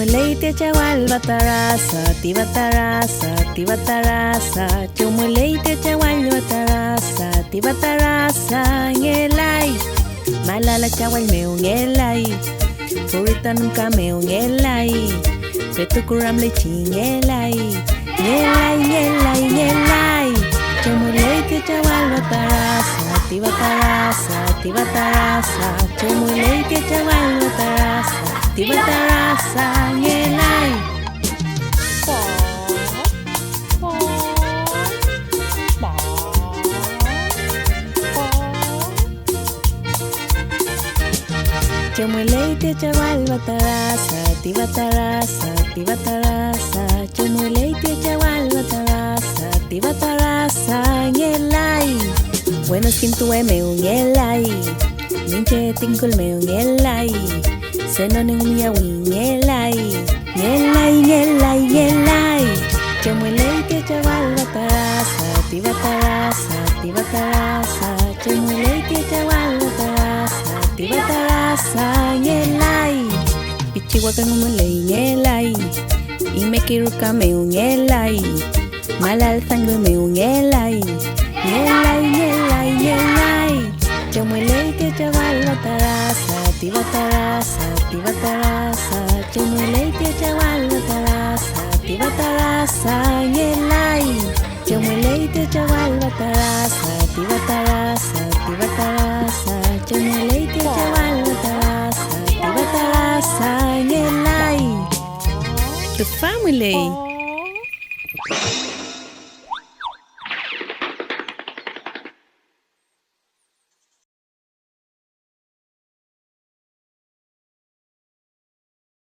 Chumuleite chawal batarasa, tibatarasa. Chumuleite chawal batarasa, tibatarasa. Ngelay, malala chawal meu ngelay. Purita nunca meu ngelay. Petukuram lechi ngelay. Ngelay. Chumuleite chawal batarasa, tibatarasa. Chumuleite chawal batarasa, tibatarasa. Ngelay. Chumuleite chawal batarasa, tibatarasa. Chumuleite chawal batarasa, tibatarasa. Ngelay. Buenos quintue meu ngelay. Minche tingkol meu ngelay. Senoning miyawi ngelay. Ngelay. Chumuleite chawal batarasa, tibatarasa. Chumuleite chawal batarasa, tibatarasa. Ngelay. Pichihuacan umulay ngelay. Imekiruka meu ngelay. Malalzango meu ngelay. Ngelay. Chumuleite chawal batarasa, tibatarasa. Chumuleite chawal batarasa, tibatarasa. Ngelay. Chumuleite chawal batarasa, tibatarasa. Chumuleite chawal batarasa, tibatarasa. Ngelay. The family.